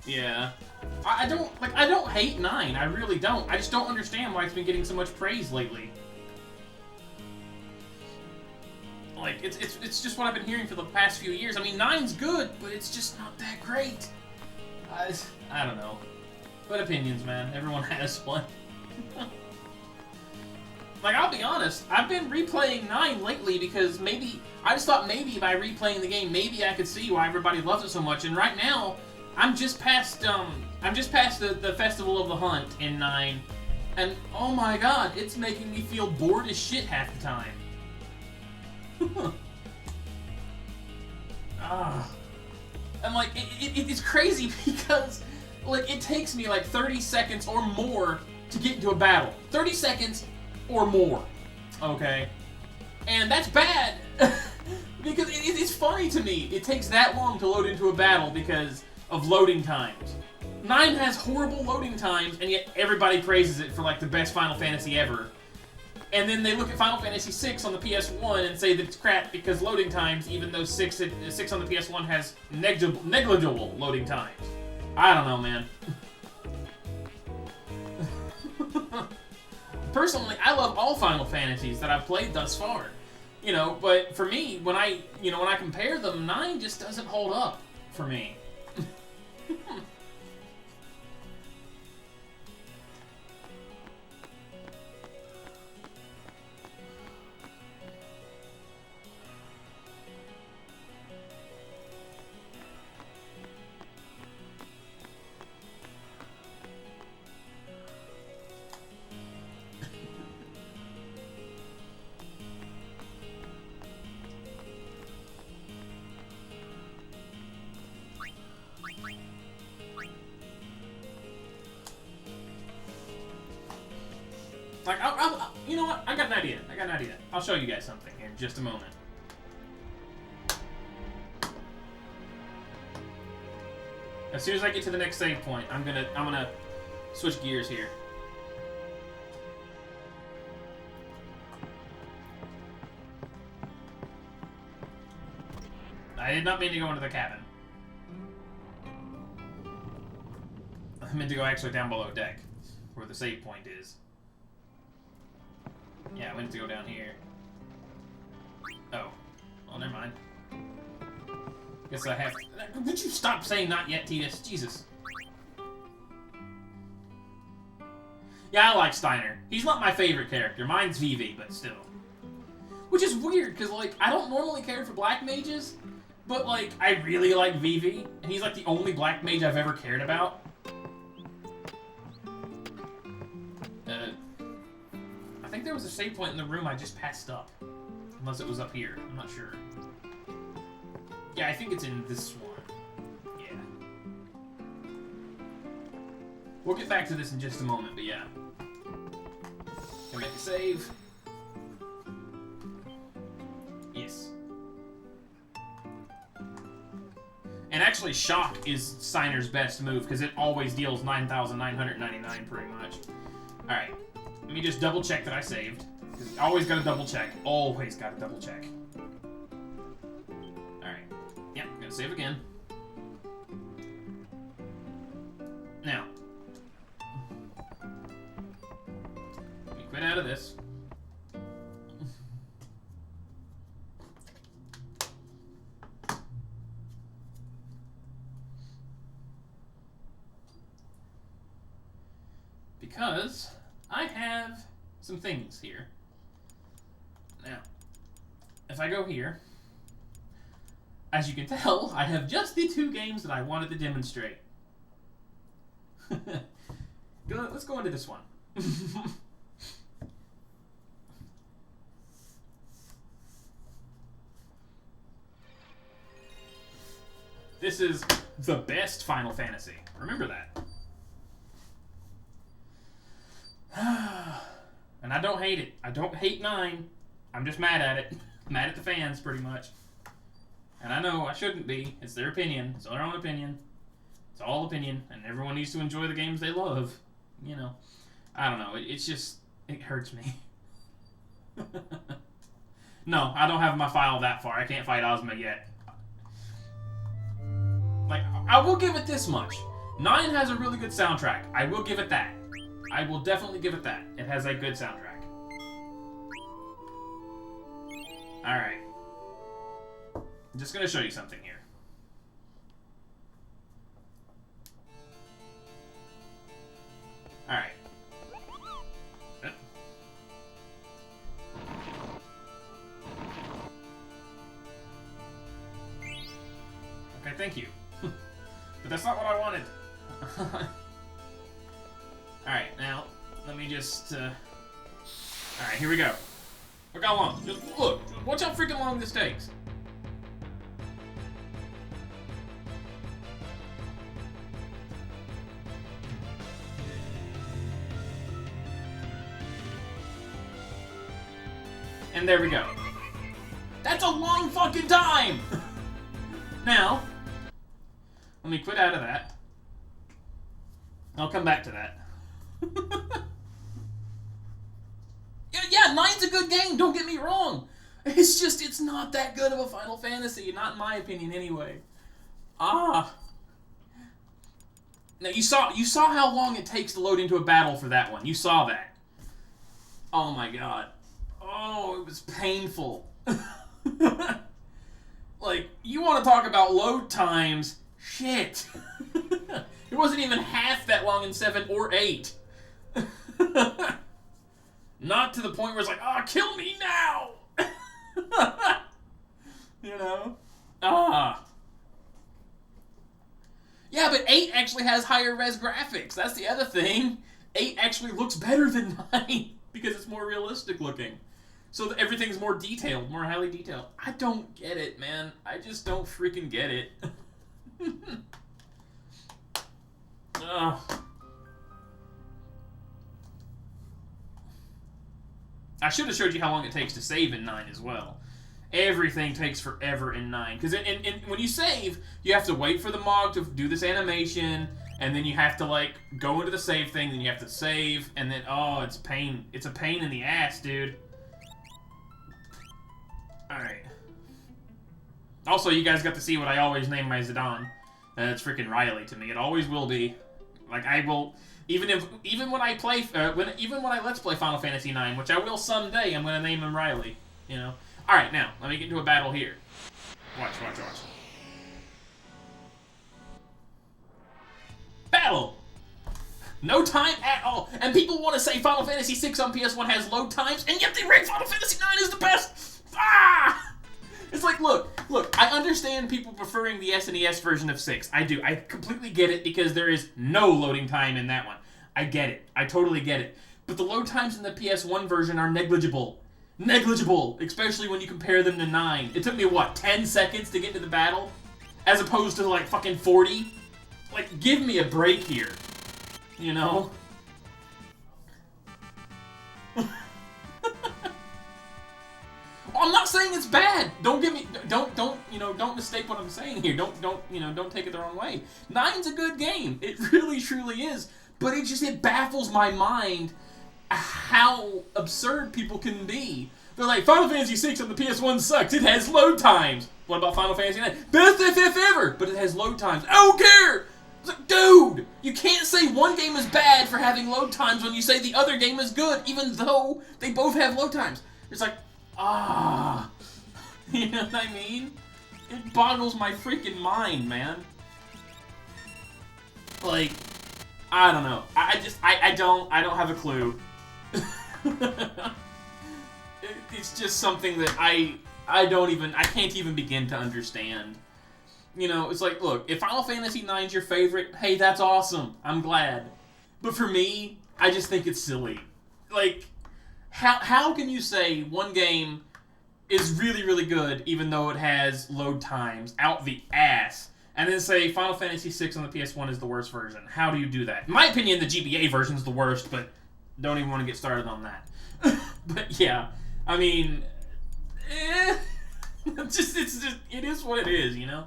Yeah. I don't hate 9. I really don't. I just don't understand why it's been getting so much praise lately. Like, it's just what I've been hearing for the past few years. I mean, 9's good, but it's just not that great. I don't know. But opinions, man. Everyone has one. Like, I'll be honest, I've been replaying 9 lately because I just thought maybe by replaying the game, maybe I could see why everybody loves it so much. And right now, I'm just past the Festival of the Hunt in 9, and oh my god, it's making me feel bored as shit half the time. And like, it's crazy because, like, it takes me like 30 seconds or more to get into a battle. 30 seconds or more, okay? And that's bad, because it's funny to me. It takes that long to load into a battle because of loading times. 9 has horrible loading times, and yet everybody praises it for like the best Final Fantasy ever. And then they look at Final Fantasy VI on the PS1 and say that it's crap because loading times, even though 6 on the PS1 has negligible loading times. I don't know, man. Personally, I love all Final Fantasies that I've played thus far. You know, but for me, when I compare them, 9 just doesn't hold up for me. Like, you know what? I got an idea. I'll show you guys something in just a moment. As soon as I get to the next save point, I'm gonna switch gears here. I did not mean to go into the cabin. I meant to go actually down below deck, where the save point is. Yeah, I went to go down here. Oh. Well, never mind. Guess I have to... Would you stop saying not yet, Titus? Jesus. Yeah, I like Steiner. He's not my favorite character. Mine's Vivi, but still. Which is weird, because, like, I don't normally care for black mages, but, like, I really like Vivi, and he's, like, the only black mage I've ever cared about. I think there was a save point in the room I just passed up. Unless it was up here. I'm not sure. Yeah, I think it's in this one. Yeah. We'll get back to this in just a moment, but yeah. Can make a save. Yes. And actually, Shock is Steiner's best move, because it always deals 9,999 pretty much. Alright. Let me just double check that I saved. Because always gotta double check. Always gotta double check. Alright. Yep, gonna save again. Now. Let me quit out of this. Because I have some things here. Now, if I go here, as you can tell, I have just the 2 games that I wanted to demonstrate. Let's go into this one. This is the best Final Fantasy. Remember that. And I don't hate it. I don't hate 9. I'm just mad at it. Mad at the fans, pretty much. And I know I shouldn't be. It's their opinion. It's their own opinion. It's all opinion. And everyone needs to enjoy the games they love. You know. I don't know. It's just... It hurts me. No, I don't have my file that far. I can't fight Ozma yet. Like, I will give it this much. 9 has a really good soundtrack. I will give it that. I will definitely give it that. It has a good soundtrack. Alright. I'm just going to show you something here. Alright. Okay, thank you. But that's not what I wanted. Alright, now, let me just, Alright, here we go. Look how long. Just look. Watch how freaking long this takes. And there we go. That's a long fucking time! Now, let me quit out of that. I'll come back to that. Yeah, 9's a good game, don't get me wrong. It's just, it's not that good of a Final Fantasy, not in my opinion anyway. Now you saw how long it takes to load into a battle for that one. You saw that. Oh my god. Oh, it was painful. Like, you want to talk about load times? Shit. It wasn't even half that long in 7 or 8. Not to the point where it's like, ah, kill me now! You know? Yeah, but 8 actually has higher res graphics. That's the other thing. 8 actually looks better than 9 because it's more realistic looking. So that everything's more detailed, more highly detailed. I don't get it, man. I just don't freaking get it. I should have showed you how long it takes to save in 9 as well. Everything takes forever in 9. Because when you save, you have to wait for the Mog to do this animation, and then you have to, like, go into the save thing, then you have to save, and then, oh, it's pain. It's a pain in the ass, dude. Alright. Also, you guys got to see what I always name my Zidane. It's freaking Riley to me. It always will be. Like, I will... Even when I play... even when I Let's Play Final Fantasy IX, which I will someday, I'm going to name him Riley. You know? Alright, now, let me get into a battle here. Watch. Battle! No time at all. And people want to say Final Fantasy VI on PS1 has load times, and yet they rank Final Fantasy IX as the best! Ah! It's like, look, I understand people preferring the SNES version of 6. I do. I completely get it because there is no loading time in that one. I get it. I totally get it. But the load times in the PS1 version are negligible. Negligible, especially when you compare them to 9. It took me, what, 10 seconds to get to the battle? As opposed to, like, fucking 40? Like, give me a break here. You know? I'm not saying it's bad. Don't mistake what I'm saying here. Don't take it the wrong way. 9's a good game. It really, truly is. But it baffles my mind how absurd people can be. They're like, Final Fantasy VI on the PS1 sucks. It has load times. What about Final Fantasy IX? Best FF ever! But it has load times. I don't care! It's like, dude! You can't say one game is bad for having load times when you say the other game is good, even though they both have load times. It's like, you know what I mean? It boggles my freaking mind, man. Like, I don't know. I don't have a clue. It's just something that I can't even begin to understand. You know, it's like, look, if Final Fantasy IX's your favorite, hey, that's awesome. I'm glad. But for me, I just think it's silly. Like, how can you say one game is really, really good even though it has load times out the ass, and then say Final Fantasy VI on the PS1 is the worst version? How do you do that? In my opinion, the GBA version is the worst, but don't even want to get started on that. But yeah, I mean, it is what it is, you know?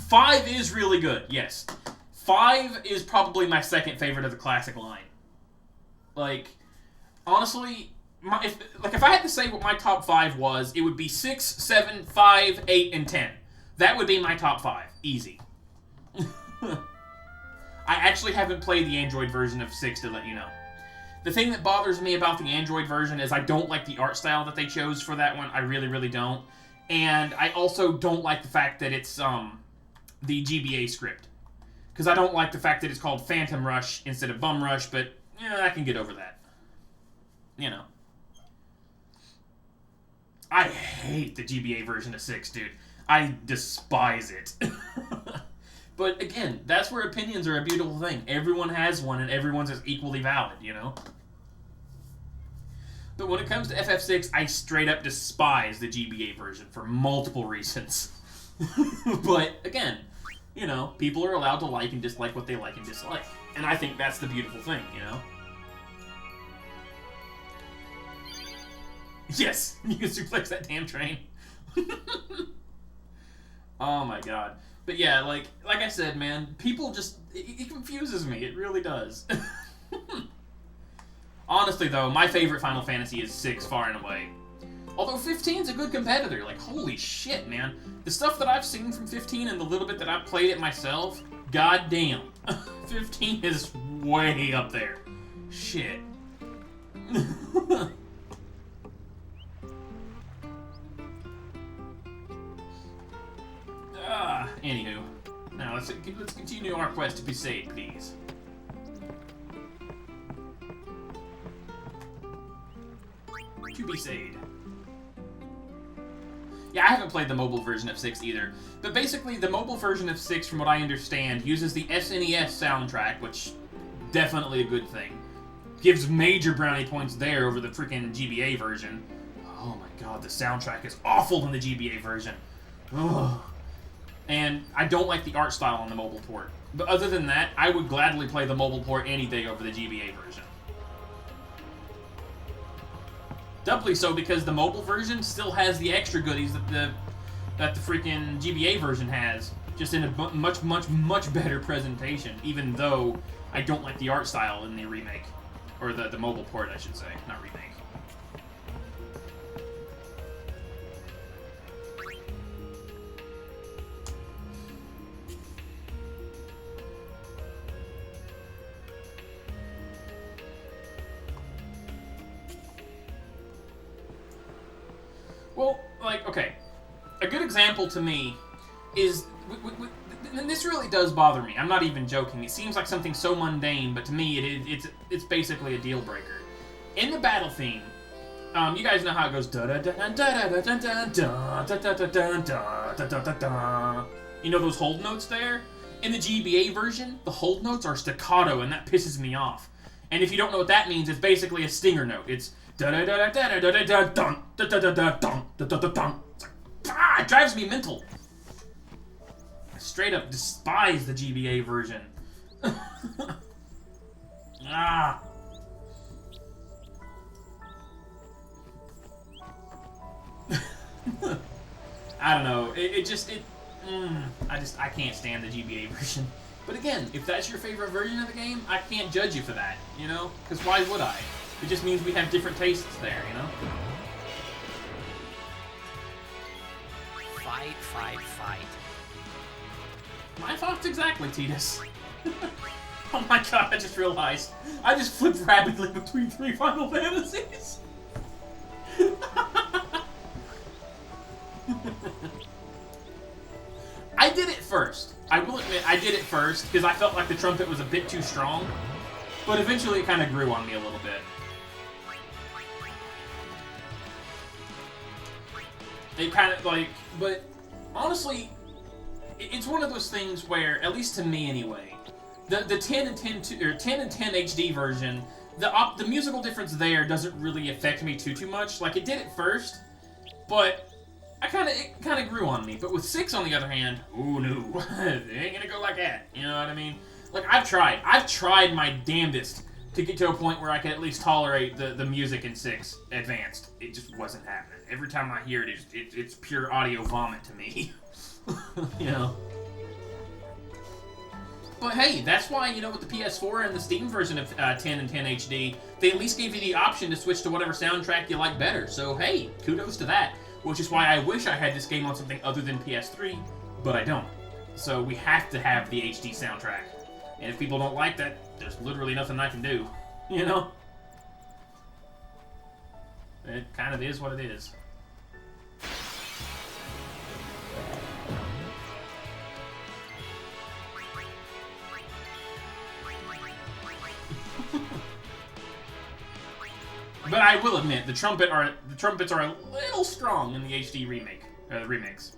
5 is really good, yes. 5 is probably my second favorite of the classic line. Like, honestly, if I had to say what my top 5 was, it would be 6, 7, 5, 8, and 10. That would be my top 5. Easy. I actually haven't played the Android version of 6 to let you know. The thing that bothers me about the Android version is I don't like the art style that they chose for that one. I really, really don't. And I also don't like the fact that it's the GBA script. Because I don't like the fact that it's called Phantom Rush instead of Bum Rush, but yeah, I can get over that. You know. I hate the GBA version of 6, dude. I despise it. But again, that's where opinions are a beautiful thing. Everyone has one, and everyone's is equally valid, you know? But when it comes to FF6, I straight up despise the GBA version for multiple reasons. But again, you know, people are allowed to like and dislike what they like and dislike. And I think that's the beautiful thing, you know? Yes, you can suplex that damn train. Oh my god. But yeah, like I said, man, people just... It confuses me. It really does. Honestly, though, my favorite Final Fantasy is 6, far and away. Although 15's a good competitor. Like, holy shit, man. The stuff that I've seen from 15 and the little bit that I've played it myself, goddamn. 15 is way up there. Shit. Anywho, now let's continue our quest to Besaid, please. To Besaid. Yeah, I haven't played the mobile version of 6 either, but basically the mobile version of 6, from what I understand, uses the SNES soundtrack, which definitely a good thing. Gives major brownie points there over the freaking GBA version. Oh my god, the soundtrack is awful in the GBA version. Ugh. And I don't like the art style on the mobile port. But other than that, I would gladly play the mobile port any day over the GBA version. Doubly so because the mobile version still has the extra goodies that the freaking GBA version has, just in a much, much, much better presentation, even though I don't like the art style in the remake. Or the mobile port, I should say, not remake. Well, like, okay, a good example to me is, and this really does bother me. I'm not even joking. It seems like something so mundane, but to me, it's basically a deal breaker. In the battle theme, you guys know how it goes. You know those hold notes there? In the GBA version, the hold notes are staccato, and that pisses me off. And if you don't know what that means, it's basically a stinger note. It's it drives me mental. I straight up despise the GBA version. Ah. I don't know. I can't stand the GBA version. But again, if that's your favorite version of the game, I can't judge you for that, you know? Because why would I? It just means we have different tastes there, you know? Fight, fight, fight. My thoughts exactly, Titus. Oh my god, I just realized. I just flipped rapidly between 3 Final Fantasies. I did it first. I will admit, I did it first, because I felt like the trumpet was a bit too strong. But eventually it kind of grew on me a little bit. It kind of, like, but honestly, it's one of those things where, at least to me anyway, the 10 and 10 HD version, the musical difference there doesn't really affect me too much. Like, it did it first, but it kind of grew on me. But with 6, on the other hand, ooh no, it ain't gonna go like that. You know what I mean? Like, I've tried my damnedest to get to a point where I can at least tolerate the music in 6 advanced. It just wasn't happening. Every time I hear it, it's pure audio vomit to me. You know? But hey, that's why, you know, with the PS4 and the Steam version of 10 and 10 HD, they at least gave you the option to switch to whatever soundtrack you like better. So hey, kudos to that. Which is why I wish I had this game on something other than PS3, but I don't. So we have to have the HD soundtrack. And if people don't like that, there's literally nothing I can do. You know? It kind of is what it is. But I will admit, the trumpets are a little strong in the HD remix.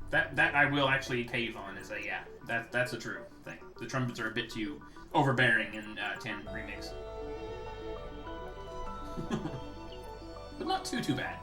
That I will actually cave on. Is that, yeah, that's a true thing. The trumpets are a bit too overbearing in 10 remix, but not too bad.